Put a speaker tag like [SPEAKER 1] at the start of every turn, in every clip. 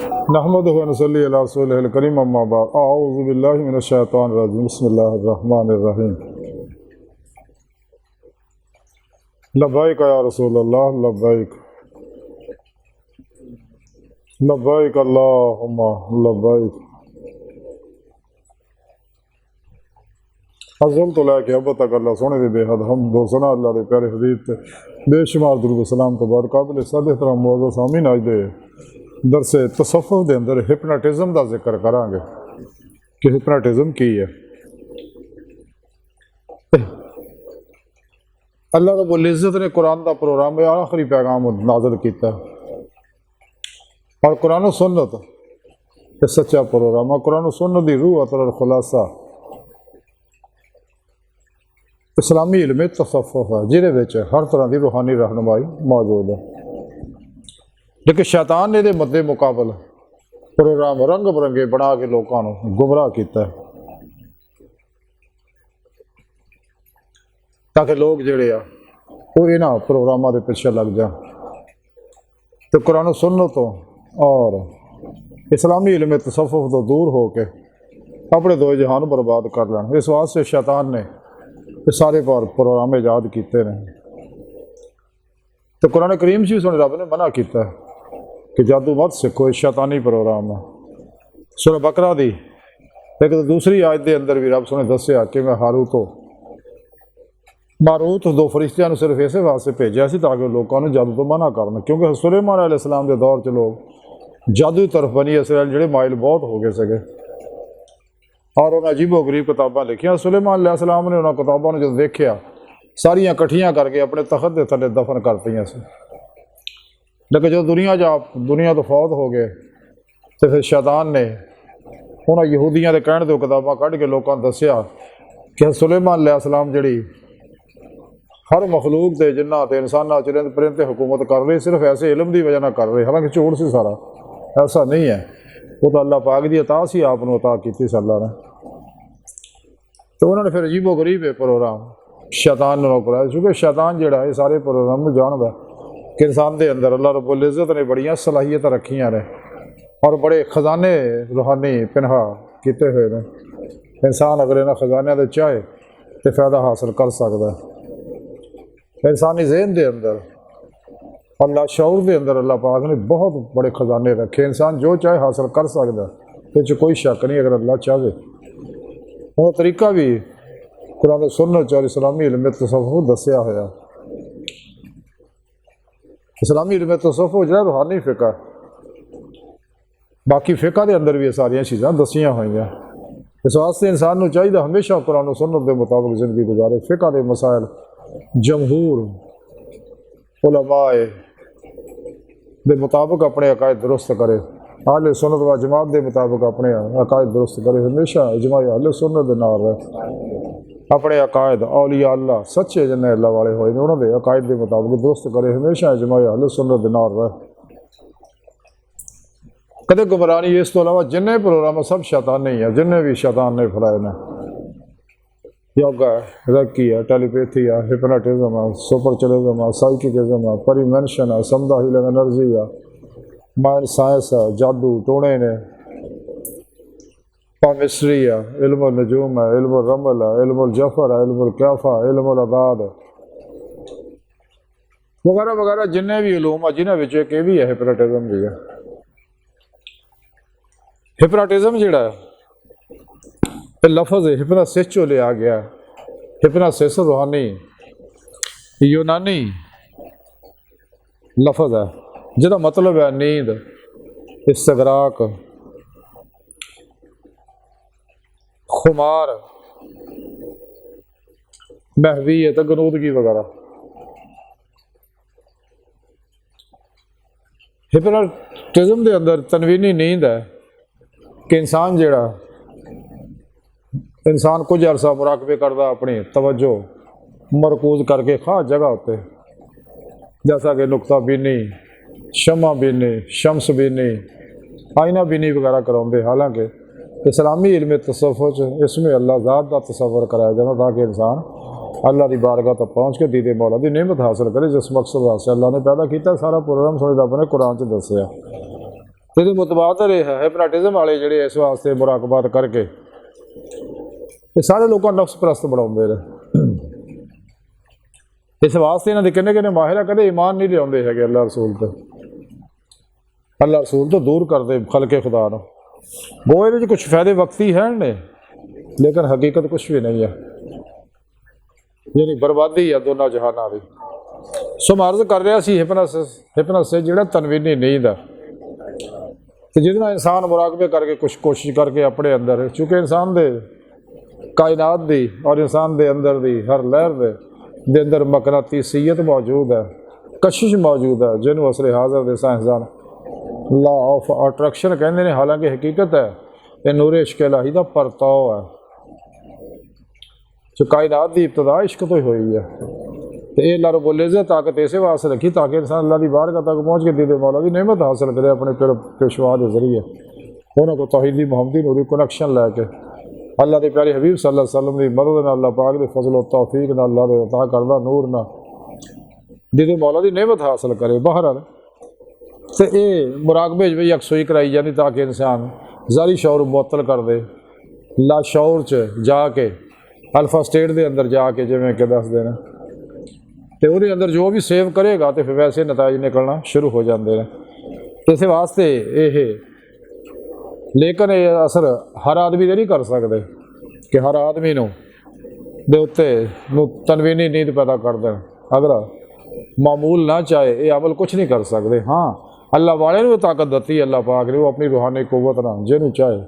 [SPEAKER 1] नहमदुहु व नसल्ली अला रसूलिहिल करीम अम्मा बाद अऊज़ु बिल्लाहि मिनश शैतानिर रजीम बिस्मिल्लाहिर रहमानिर रहीम लब्बैक या रसूल अल्लाह लब्बैक लब्बैक अल्लाहुम्मा लब्बैक अज़ल तो लैके अब तक अल्लाह सोने दे बेहद हम दो सना अल्लाह के प्यारे हबीब ते बेशुमार दुरूद सलाम तो बाद काबिल साद एहतराम मुअज़्ज़ज़ सामीन अज दे दरसे तसव्वुफ़ दे अंदर हिप्नोटिज़म का जिक्र करांगे कि हिप्नोटिज़म की है। अल्लाह रब्बुल इज़्ज़त ने कुरान का प्रोग्राम में आखिरी पैगाम नाज़िल किया और कुरान सुन्नत सच्चा प्रोग्राम है। कुरान सुन्नत की रूह अतर खुलासा इस्लामी इल्म तसव्वुफ़ है जिहदे हर तरह की रूहानी रहनुमाई मौजूद है। लेकिन शैतान ने इहदे मद्दे मुकाबल प्रोग्राम रंग बरंगे बना के लोगों को गुमराह किया ताकि लोग जिहड़े आ वो इन्हां प्रोग्रामां दे पिछे लग जान तो कुरान सुन्नत तो और इस्लामी इल्म तसव्वुफ़ तो दूर हो के अपने दो जहान बर्बाद कर लैन। इस वास्ते शैतान ने सारे प्रोग्राम ईजाद किए हैं। तो कुरान करीम जी सुन रब ने मना किया कि जादू मत सीखो, शैतानी प्रोग्राम है। सूरह बकरा दी एक तो दूसरी आयत के अंदर भी रब सुने दसिया कि मैं हारूत मारूत दो फरिश्तियां ने सिर्फ इस वास्ते भेजा सी ताकि लोगों को जादू तो मना करन, क्योंकि सुलेमान अलैहिस्सलाम के दौर च लोग जादू तरफ बनी इसराइल ਜਿਹੜੇ माइल बहुत हो गए सके और उन्हें अजीबो गरीब किताबां लिखियां। सुलेमान अलैहिस्सलाम ने उन्होंने किताबों जो देखा सारियां कट्ठियां करके अपने तखत के थले दफन करतियां सी। लेकिन जो दुनिया तो फौत हो गए तो फिर शैतान ने उन्होंने यहूदियों के कहने तो किताबां कढ़ के लोगों को दसिया कि सुलेमान अलैहिस्सलाम जी हर मखलूक के जिन्ना तो इंसाना चिरंद परिंद हुकूमत कर रही सिर्फ ऐसे इलम की वजह कर रहे, हालांकि झूठ से सारा ऐसा नहीं है। वो तो अल्लाह पाक की अता सी आपको अता की सी अल्लाह ने। तो उन्होंने फिर अजीबो गरीब प्रोग्राम शैतान ने कराया, क्योंकि शैतान जोड़ा है सारे प्रोग्राम में जानता कि इंसान के अंदर अल्लाह रब्बुल इज़्ज़त ने बड़ियाँ सलाहियत रखियाँ ने और बड़े खजाने रूहानी पिनहा किए हुए हैं। इंसान अगर इन्होंने खजानिया के चाहे तो फायदा हासिल कर सकता है। इंसानी ज़हन के अंदर अल्लाह शऊर के अंदर अल्लाह पाक ने बहुत बड़े खजाने रखे, इंसान जो चाहे हासिल कर सकता है, इस कोई शक नहीं अगर अल्लाह चाहे। वो तरीका भी कुरान सुन्नत और इस्लामी इल्म तसव्वुफ़ दसिया होया। इस्लामी इल्म तसव्वुफ़ जो रूहानी फ़िक़ा, बाकी फ़िक़ा के अंदर भी सारिया चीज़ां दसिया हुई। इस वास्ते इंसान को चाहिए हमेशा कुरान सुन्नत के मुताबिक जिंदगी गुजारे। फ़िक़ा के मसाइल जमहूर उलमाए के मुताबिक अपने अकायद दुरुस्त करे, अहले सुन्नत व जमात के मुताबिक अपने अकायद दुरुस्त करे। हमेशा इजमा अहले सुन्नत के नाल रहे, अपने अकायद औलिया अल्लाह सच्चे जिन्हें अल्लाह वाले होए उन्होंने अकायद के मुताबिक दुरुस्त करे। हमेशा इजमा अहले सुन्नत के नाल रहे, कदे गुमराह नहीं। इस तो अलावा जिन्हें प्रोग्राम सब शैतान नहीं है, जिन्हें भी शैतान ने फैलाए ने, योगा है, रेकी है, टेलीपैथी है, हिप्नोटिज्म है, सुपरचलिज्म है, साइकिकिज्म है, परिमेंशन है, समदा हीलिंग एनर्जी है, माइंड साइंस है, जादू टोने ने, पामिस्ट्री है, इल्म नजूम है, इल्म रमल है, इल्म जफर है, इल्म कैफा, इल्म अदाद वगैरह वगैरह जिन्हें भी इलूम है, जिन्हें विच एक भी है हिप्नोटिज्म भी है। हिप्नोटिज्म जिहड़ा लफज हिप्नोसिस चो लिया गया। हिप्नोसिस रूहानी यूनानी लफज है जिसका मतलब है नींद, इस्तगराक, खुमार, महवीयत, गनूदगी वगैरह। हिप्नोटिज्म के अंदर तनवीनी नींद है कि इंसान जिहड़ा इंसान कुछ अरसा मुराकबे करता अपनी तवज्जो मरकूज करके खास जगह होते, जैसा कि नुकता बीनी, शमा बीनी, शम्स बीनी, आईना बीनी वगैरह कराते। हालांकि इस्लामी इल्म तसव्वुफ़ इसमें अल्लाह ज़ात का तसव्वुर कराया जाता ताकि इंसान अल्लाह की बारगाह तक पहुँच के दीदे मौला की नेमत हासिल करे। जिस मकसद वास्ते अल्लाह ने पैदा किया सारा प्रोग्राम थोड़े रब ने कुरान च दसिया। ਇਹਦੇ ਮੁਤਬਾਦਰ ਇਹ ਹੈ ਹਿਪਨਾਟਿਜ਼ਮ ਵਾਲੇ ਜਿਹੜੇ ਇਸ ਵਾਸਤੇ ਮੁਰਾਕਬਾਤ ਕਰਕੇ ਇਹ ਸਾਰੇ ਲੋਕਾਂ ਨੂੰ ਨਫਸ ਪ੍ਰਸਤ ਬਣਾਉਂਦੇ ਨੇ। ਇਸ ਵਾਸਤੇ ਇਹਨਾਂ ਦੇ ਕਿੰਨੇ ਮਾਹਿਰ ਕਦੇ ਈਮਾਨ ਨਹੀਂ ਲਿਆਉਂਦੇ ਹੈਗੇ ਅੱਲਾਹ ਰਸੂਲ ਤੋਂ ਦੂਰ ਕਰਦੇ ਖਲਕੇ ਖੁਦਾ ਨੂੰ। ਉਹ ਇਹਦੇ 'ਚ ਕੁਛ ਫਾਇਦੇ ਵਕਤੀ ਹੈ ਨੇ ਲੇਕਿਨ ਹਕੀਕਤ ਕੁਛ ਵੀ ਨਹੀਂ ਹੈ, ਯਾਨੀ ਬਰਬਾਦੀ ਆ ਦੋਨਾਂ ਜਹਾਨਾਂ ਦੀ। ਸੋ ਮੈਂ ਅਰਜ਼ ਕਰ ਰਿਹਾ ਸੀ ਹਿਪਨੋਸਿਸ ਜਿਹੜਾ ਤਨਵੀਨੀ ਨੀਂਦ ਆ ਤੇ ਜਿਹਦੇ ਨਾਲ ਇਨਸਾਨ ਮੁਰਾਕਬੇ ਕਰਕੇ ਕੁਛ ਕੋਸ਼ਿਸ਼ ਕਰਕੇ ਆਪਣੇ ਅੰਦਰ, ਚੂँकि ਇਨਸਾਨ ਦੇ ਕਾਇਨਾਤ ਦੀ ਔਰ ਇਨਸਾਨ ਦੇ ਅੰਦਰ ਦੀ ਹਰ ਲਹਿਰ ਦੇ ਅੰਦਰ ਮਕਨਾਤੀਸੀਅਤ ਮੌਜੂਦ ਹੈ, ਕਸ਼ਿਸ਼ ਮੌਜੂਦ ਹੈ, ਜਿਹਨੂੰ ਅਸਰੇ ਹਾਜ਼ਰ ਦੇ ਸਾਇੰਸਦਾਨ ਲਾ ਆਫ ਅਟਰੈਕਸ਼ਨ ਕਹਿੰਦੇ ਨੇ। ਹਾਲਾਂਕਿ ਹਕੀਕਤ ਹੈ ਇਹ ਨੂਰ ਇਸ਼ਕ ਇਲਾਹੀ ਦਾ ਪਰਤਾਓ ਹੈ। ਜੋ ਕਾਇਨਾਤ ਦੀ ਇਬਤਦਾ ਇਸ਼ਕ ਤੋਂ ਹੀ ਹੋਈ ਹੈ ਤੇ ਇਹ ਅੱਲਾਹ ਰब्बुल इज़्ज़त ਤਾਕਤ ਇਸੇ ਵਾਸਤੇ ਰੱਖੀ ਤਾਂ ਕਿ ਇਨਸਾਨ ਅੱਲਾਹ ਦੀ ਬਾਰਗਾਹ ਤੱਕ ਪਹੁੰਚ ਕੇ ਦੀਦੇ ਮੌਲਾ ਦੀ ਨਿਮਤ ਹਾਸਲ ਕਰੇ ਆਪਣੇ ਪੇਸ਼ਵਾ ਦੇ ਜ਼ਰੀਏ। ਉਹਨਾਂ ਕੋਲ ਤੌਹੀਦੀ ਮੁਹੰਮਦੀ ਨੂਰੀ ਕਨੈਕਸ਼ਨ ਲੈ ਕੇ ਅੱਲਾਹ ਦੇ ਪਿਆਰੇ ਹਬੀਬ ਸੱਲੱਲਾਹੁ अलैहि वसल्लम ਦੀ ਮਦਦ ਨਾਲ, ਅੱਲਾਹ ਪਾਕ ਦੇ ਫਜ਼ਲ और ਤੌਫੀਕ ਨਾਲ, ਅੱਲਾਹ ਦੇ ਅਤਾ ਕਰਦਾ ਨੂਰ ਨਾਲ ਦੀਦੇ ਮੌਲਾ ਦੀ ਨਿਮਤ ਹਾਸਲ ਕਰੇ। ਬਹਰਹਾਲ ਤੇ ਇਹ ਮੁਰਾਕਬੇ 'ਚ ਵੀ ਯਕਸੂਈ ਕਰਾਈ ਜਾਂਦੀ ਤਾਂ ਕਿ ਇਨਸਾਨ ਜ਼ਾਰੀ ਸ਼ੌਰ ਮੁਅੱਤਲ ਕਰ ਦੇ, ਲਾ ਸ਼ੌਰ 'ਚ ਜਾ ਕੇ ਅਲਫਾ ਸਟੇਟ ਦੇ ਅੰਦਰ ਜਾ ਕੇ ਜਿਵੇਂ ਕਿ ਦੱਸਦੇ ਨੇ ਤੇ ਉਹਦੇ ਅੰਦਰ ਜੋ ਵੀ ਸੇਵ ਕਰੇਗਾ ਤੇ ਫਿਰ ਵੈਸੇ ਨਤਾਇਜ ਨਿਕਲਣਾ ਸ਼ੁਰੂ ਹੋ ਜਾਂਦੇ ਨੇ। ਇਸੇ ਵਾਸਤੇ ਇਹ ਲੇਕਿਨ ਇਹ ਅਸਰ ਹਰ ਆਦਮੀ ਦੇ ਨਹੀਂ ਕਰ ਸਕਦੇ ਕਿ ਹਰ ਆਦਮੀ ਨੂੰ ਦੇ ਉੱਤੇ ਨੂੰ ਤਨਵੀਨੀ ਨੀਂਦ ਪੈਦਾ ਕਰ ਦੇਣ। ਅਗਰ ਮਾਮੂਲ ਨਾ ਚਾਹੇ ਇਹ ਅਮਲ ਕੁਛ ਨਹੀਂ ਕਰ ਸਕਦੇ। ਹਾਂ, ਅੱਲਾਹ ਵਾਲਿਆਂ ਨੂੰ ਤਾਕਤ ਦਿੱਤੀ ਅੱਲਾਹ ਪਾਕ ਨੇ, ਉਹ ਆਪਣੀ ਰੂਹਾਨੀ ਕੁਵਤ ਨਾਲ ਜਿਹਨੂੰ ਚਾਹੇ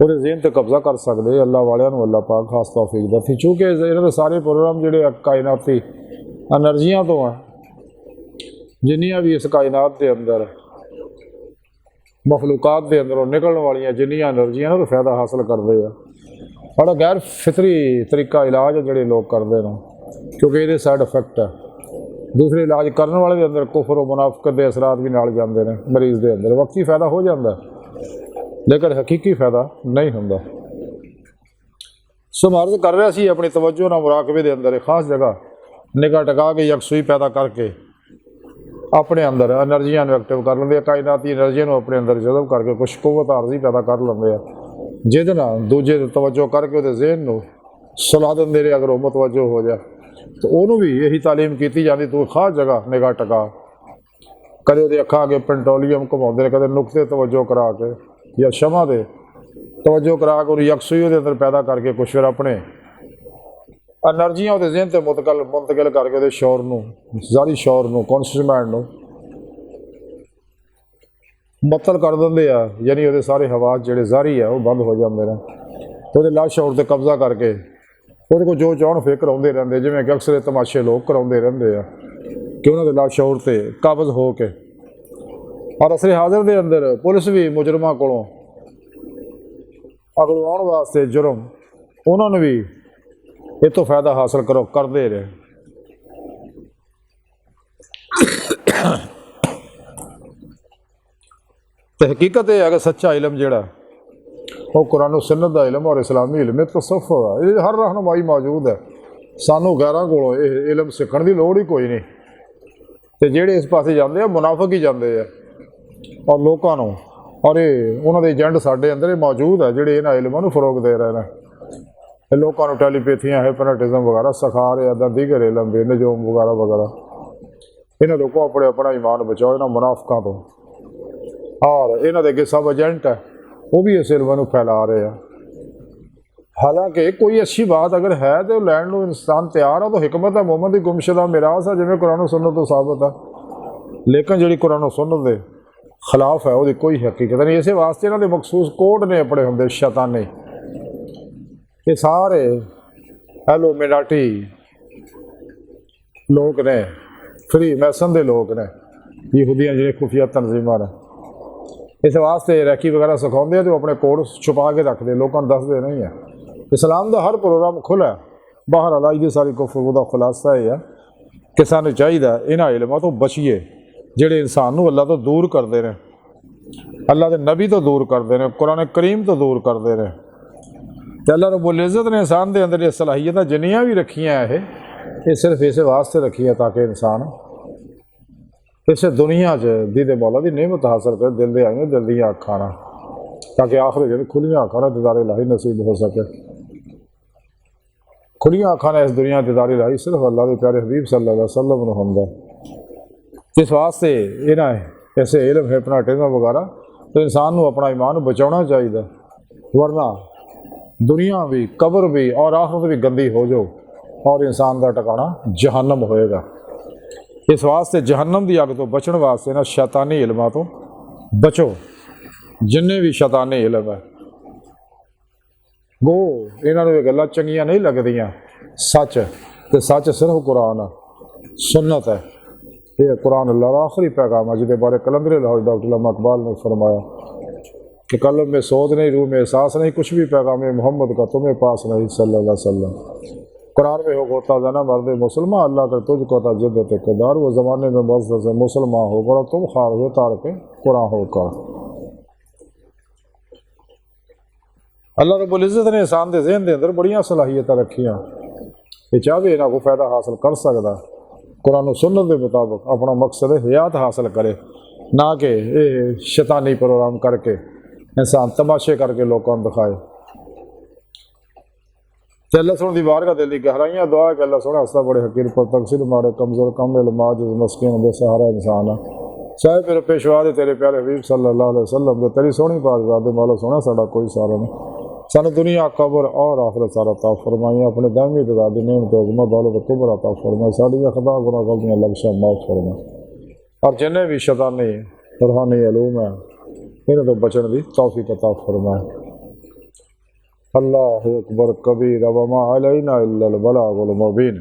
[SPEAKER 1] ਉਹਦੇ ਜ਼ਿਹਨ 'ਤੇ ਕਬਜ਼ਾ ਕਰ ਸਕਦੇ। ਅੱਲਾਹ ਵਾਲਿਆਂ ਨੂੰ ਅੱਲਾਹ ਪਾਕ ਖਾਸ ਤੌਫੀਕ ਦਿੱਤੀ। ਚੂँकि ਇਹਨਾਂ ਦੇ ਸਾਰੇ ਪ੍ਰੋਗਰਾਮ ਜਿਹੜੇ ਕਾਇਨਾਤੀ ਐਨਰਜੀਆਂ ਤੋਂ ਆ, ਜਿੰਨੀਆਂ ਵੀ ਇਸ ਕਾਇਨਾਤ ਦੇ ਅੰਦਰ ਮਖਲੂਕਾਤ ਦੇ ਅੰਦਰੋਂ ਨਿਕਲਣ ਵਾਲੀਆਂ ਜਿੰਨੀਆਂ ਐਨਰਜੀਆਂ ਉਹਨਾਂ ਤੋਂ ਫਾਇਦਾ ਹਾਸਲ ਕਰਦੇ ਆ। ਬੜਾ ਗੈਰ ਫਿਤਰੀ ਤਰੀਕਾ ਇਲਾਜ ਜਿਹੜੇ ਲੋਕ ਕਰਦੇ ਨੇ, ਕਿਉਂਕਿ ਇਹਦੇ ਸਾਈਡ ਇਫੈਕਟ ਹੈ। ਦੂਸਰੇ ਇਲਾਜ ਕਰਨ ਵਾਲੇ ਦੇ ਅੰਦਰ ਕੁਫਰ और ਮੁਨਾਫਕਤ ਦੇ ਅਸਰਾਤ ਵੀ ਨਾਲ ਜਾਂਦੇ ਨੇ ਮਰੀਜ਼ ਦੇ ਅੰਦਰ। ਵਕਤੀ ਫਾਇਦਾ ਹੋ ਜਾਂਦਾ ਲੇਕਿਨ ਹਕੀਕੀ ਫਾਇਦਾ ਨਹੀਂ ਹੁੰਦਾ। ਸੋ ਮੈਂ ਅਰਜ਼ ਕਰ ਰਿਹਾ ਸੀ ਆਪਣੀ ਤਵੱਜੋ ਨਾਲ ਮੁਰਾਕਬੇ ਦੇ ਅੰਦਰ ਖਾਸ ਜਗ੍ਹਾ ਨਿਗਾਹ ਟਿਕਾ ਕੇ ਯਕਸੂਈ ਪੈਦਾ ਕਰਕੇ ਆਪਣੇ ਅੰਦਰ ਐਨਰਜੀਆਂ ਨੂੰ ਐਕਟਿਵ ਕਰ ਲੈਂਦੇ ਆ, ਕਾਇਨਾਤੀ ਐਨਰਜੀ ਨੂੰ ਆਪਣੇ ਅੰਦਰ ਜਜ਼ਬ ਕਰਕੇ ਕੁਛ ਕੁਵਤ ਆਰਜ਼ੀ ਪੈਦਾ ਕਰ ਲੈਂਦੇ ਆ, ਜਿਹਦੇ ਨਾਲ ਦੂਜੇ ਦੀ ਤਵੱਜੋ ਕਰਕੇ ਉਹਦੇ ਜ਼ਿਹਨ ਨੂੰ ਸੁਲਾ ਦਿੰਦੇ ਨੇ। ਅਗਰ ਉਹ ਮੁਤਵੱਜੋ ਹੋ ਜਾ ਤਾਂ ਉਹਨੂੰ ਵੀ ਇਹੀ ਤਾਲੀਮ ਕੀਤੀ ਜਾਂਦੀ, ਤੂੰ ਖਾਸ ਜਗ੍ਹਾ ਨਿਗਾਹ ਟਿਕਾ। ਕਦੇ ਉਹਦੇ ਅੱਖਾਂ ਅੱਗੇ ਪੈਂਟੋਲੀਅਮ ਘੁਮਾਉਂਦੇ ਨੇ, ਕਦੇ ਨੁਕਤੇ ਤਵੱਜੋ ਕਰਾ ਕੇ ਜਾਂ ਸ਼ਮਾ ਦੇ ਤਵੱਜੋ ਕਰਾ ਕੇ ਉਹਨੂੰ ਯਕਸੂਈ ਉਹਦੇ ਅੰਦਰ ਪੈਦਾ ਕਰਕੇ ਕੁਛ ਫਿਰ ਆਪਣੇ ਐਨਰਜੀਆਂ ਉਹਦੇ ਜ਼ਿਹਨ 'ਤੇ ਮੁੰਤਕਿਲ ਕਰਕੇ ਉਹਦੇ ਸ਼ੌਰ ਨੂੰ, ਜ਼ਾਰੀ ਸ਼ੌਰ ਨੂੰ, ਕੌਨਸ਼ੀਅਸ ਮਾਈਂਡ ਨੂੰ ਮੁਅੱਤਲ ਕਰ ਦਿੰਦੇ ਆ। ਯਾਨੀ ਉਹਦੇ ਸਾਰੇ ਹਵਾਸ ਜਿਹੜੇ ਜ਼ਾਰੀ ਆ ਉਹ ਬੰਦ ਹੋ ਜਾਂਦੇ ਨੇ ਤੇ ਉਹਦੇ ਲਾ ਸ਼ੌਰ 'ਤੇ ਕਬਜ਼ਾ ਕਰਕੇ ਉਹਦੇ ਕੋਲ ਜੋ ਚਾਹਣ ਫਿਰ ਕਰਾਉਂਦੇ ਰਹਿੰਦੇ, ਜਿਵੇਂ ਕਿ ਅਕਸਰ ਤਮਾਸ਼ੇ ਲੋਕ ਕਰਾਉਂਦੇ ਰਹਿੰਦੇ ਆ ਕਿ ਉਹਨਾਂ ਦੇ ਲਾ ਸ਼ੌਰ 'ਤੇ ਕਾਬਜ਼ ਹੋ ਕੇ। ਔਰ ਅਸਰੇ ਹਾਜ਼ਰ ਦੇ ਅੰਦਰ ਪੁਲਿਸ ਵੀ ਮੁਜਰਮਾਂ ਕੋਲੋਂ ਅਗਲਵਾਉਣ ਵਾਸਤੇ ਜੁਰਮ ਉਹਨਾਂ ਨੂੰ ਵੀ ਇਹ ਤੋਂ ਫਾਇਦਾ ਹਾਸਲ ਕਰਦੇ ਰਹੇ। ਤੇ ਹਕੀਕਤ ਇਹ ਹੈ ਕਿ ਸੱਚਾ ਇਲਮ ਜਿਹੜਾ ਉਹ ਕੁਰਾਨ ਸੁन्नत ਦਾ ਇਲਮ ਔਰ ਇਸਲਾਮੀ ਇਲਮ ਤਸੱਫੁਫ ਦਾ, ਇਹ ਹਰ ਰਹਿਨੁਮਾਈ ਮੌਜੂਦ ਹੈ। ਸਾਨੂੰ ਗੈਰਾਂ ਕੋਲੋਂ ਇਹ ਇਲਮ ਸਿੱਖਣ ਦੀ ਲੋੜ ਹੀ ਕੋਈ ਨਹੀਂ। ਤੇ ਜਿਹੜੇ ਇਸ ਪਾਸੇ ਜਾਂਦੇ ਆ ਮੁਨਾਫਿਕ ਹੀ ਜਾਂਦੇ ਆ ਔਰ ਲੋਕਾਂ ਨੂੰ, ਔਰ ਇਹ ਉਹਨਾਂ ਦੇ ਏਜੰਟ ਸਾਡੇ ਅੰਦਰ ਮੌਜੂਦ ਹੈ ਜਿਹੜੇ ਇਹਨਾਂ ਇਲਮਾਂ ਨੂੰ ਫਰੋਗ ਦੇ ਰਹੇ ਨੇ। ਇਹ ਲੋਕਾਂ ਨੂੰ ਟੈਲੀਪੈਥੀਆਂ, ਹਿਪਨੋਟਿਜ਼ਮ ਵਗੈਰਾ ਸਿਖਾ ਰਹੇ ਆ, ਦੀਗਰ ਇਲਮ ਵੀ ਨਜੂਮ ਵਗੈਰਾ। ਇਹਨਾਂ ਲੋਕਾਂ ਆਪਣਾ ਈਮਾਨ ਬਚਾਓ ਇਹਨਾਂ ਮੁਨਾਫਿਕਾਂ ਤੋਂ। ਔਰ ਇਹਨਾਂ ਦੇ ਅੱਗੇ ਸਭ ਏਜੰਟ ਹੈ, ਉਹ ਵੀ ਇਸ ਇਲਮ ਨੂੰ ਫੈਲਾ ਰਹੇ ਆ। ਹਾਲਾਂਕਿ ਕੋਈ ਅੱਛੀ ਬਾਤ ਅਗਰ ਹੈ ਤਾਂ ਉਹ ਲੈਣ ਨੂੰ ਇਨਸਾਨ ਤਿਆਰ ਆ, ਤਾਂ ਹਿਕਮਤ ਹੈ ਮੁਹੰਮਦ ਦੀ ਗੁੰਮਸ਼ੁਦਾ ਮਿਰਾਸ ਆ, ਜਿਵੇਂ ਕੁਰਾਨ ਸੁन्नत ਤੋਂ ਸਾਬਤ ਆ। ਲੇਕਿਨ ਜਿਹੜੀ ਕੁਰਾਨ ਸੁन्नत ਦੇ ਖਿਲਾਫ ਹੈ ਉਹਦੀ ਕੋਈ ਹਕੀਕਤ ਨਹੀਂ। ਇਸੇ ਵਾਸਤੇ ਇਹਨਾਂ ਦੇ ਮਖਸੂਸ ਕੋਡ ਨੇ ਆਪਣੇ ਹੁੰਦੇ ਸ਼ੈਤਾਨੀ। ਇਹ ਸਾਰੇ ਐਲੋਮਿਨਾਟੀ ਲੋਕ ਨੇ, ਫਰੀ ਮੈਸਨ ਦੇ ਲੋਕ ਨੇ, ਯਹੂਦੀਆਂ ਜਿਹੜੇ ਖੁਫੀਆ ਤਨਜ਼ੀਮਾਂ ਨੇ। ਇਸ ਵਾਸਤੇ ਰੈਕੀ ਵਗੈਰਾ ਸਿਖਾਉਂਦੇ ਆ ਤੇ ਆਪਣੇ ਕੋਡ ਛੁਪਾ ਕੇ ਰੱਖਦੇ, ਲੋਕਾਂ ਨੂੰ ਦੱਸਦੇ ਨਹੀਂ ਹੈ। ਇਸਲਾਮ ਦਾ ਹਰ ਪ੍ਰੋਗਰਾਮ ਖੁੱਲ੍ਹਾ। ਬਾਹਰ ਅਲਾਈ ਦੀ ਸਾਰੀ ਕੁਫਰ ਦਾ ਖੁਲਾਸਾ ਇਹ ਆ ਕਿ ਸਾਨੂੰ ਚਾਹੀਦਾ ਇਹਨਾਂ ਇਲਮਾਂ ਤੋਂ ਬਚੀਏ ਜਿਹੜੇ ਇਨਸਾਨ ਨੂੰ ਅੱਲਾਹ ਤੋਂ ਦੂਰ ਕਰਦੇ ਨੇ, ਅੱਲਾਹ ਦੇ ਨਬੀ ਤੋਂ ਦੂਰ ਕਰਦੇ ਨੇ, ਕੁਰਾਨ ਕਰੀਮ ਤੋਂ ਦੂਰ ਕਰਦੇ ਨੇ। ਅਤੇ ਅੱਲਾਹ ਰब्बुल इज़्ज़त ਨੇ ਇਨਸਾਨ ਦੇ ਅੰਦਰ ਇਹ ਸਲਾਹੀਅਤਾਂ ਜਿੰਨੀਆਂ ਵੀ ਰੱਖੀਆਂ ਇਹ ਸਿਰਫ ਇਸੇ ਵਾਸਤੇ ਰੱਖੀਆਂ ਤਾਂ ਕਿ ਇਨਸਾਨ इस दुनिया च दीदे मौला की नेमत हासिल कर दिल दे आईने दिल दियां अखां नाल, ताकि आखिर जो खुलियां अखां नाल दीदार इलाही नसीब हो सके। खुलियां अखां नाल इस दुनिया दीदार इलाही सिर्फ अल्लाह के प्यारे हबीब सल्लल्लाहु अलैहि वसल्लम नूं हुंदा। इस वास्ते इन्हां ऐसे इलम हिप्नोटिज्म वगैरह तो इंसान को अपना ईमान बचाना चाहिए, वरना दुनिया भी कब्र भी और आखिरत भी गंदी हो जाओ और इंसान का ठिकाना जहन्नम होएगा। इस वास्ते जहन्नम की अग तो बचने वास्ते ना शैतानी इलमां तो बचो। जिन्ने भी शैतानी इलम है गो इन्होंने गल्लां चंगियां नहीं लगदियां। सच तो सच सिर्फ कुरान सुन्नत है। ये कुरान अल्लाह का आखिरी पैगाम है, जिसके बारे कलंदर लाहौर डॉक्टर अल्लामा इकबाल ने फरमाया कि कल्ब में सोच नहीं, रूह में एहसास नहीं, कुछ भी पैगाम मोहम्मद का तुम्हें पास नहीं सल्लल्लाहु अलैहि वसल्लम। कुरान में हो होता जाना मर्द मुसलमान अल्लाह कर तुझको था जिद्दत कदार, वो ज़माने में मस्जिद से मुसलमान होकर और तुम खार हो तार के कुरान होकर। अल्लाह रब्बुल इज़्ज़त ने इंसान के ज़हन के अंदर बड़ियां सलाहियत रखियां, ये चाहे इन्हों को फ़ायदा हासिल कर सकता, कुरान सुन्नत के मुताबिक अपना मकसद हयात हासिल करे, ना कि शैतानी प्रोग्राम करके इंसान तमाशे करके लोगों को दिखाए। तो अल्लाह सोने की बारगाह दिल की गहराइयां दुआ है कि अल्लाह सोना हस्ता बड़े हकीर पर तकसीर मारे कमज़ोर कम इल्माज मस्किन बेसहारा इंसान है। चाहे मेरे पेशवा दे तेरे प्यारे हबीब सल्लल्लाहु अलैहि वसल्लम दे तेरी सोहनी पाक दे मौला सोना साडा कोई सारा नहीं। सानू दुनिया कब्र और आखिरत सारा ता फरमाइए, अपने दामी दादी नेमत उज़्मा दौलत कुबरा ता फरमाए, साड़ियाँ खता गुनाह गलतियां लबशा माफ़ फरमाए, और जिन्हें भी शैतानी रूहानी इलूम है इन्हें तो बचन की तौफीक अता फरमाए। अल्लाहु अकबर कबीर व मा अलैना इल्लल बलागुल मुबीन।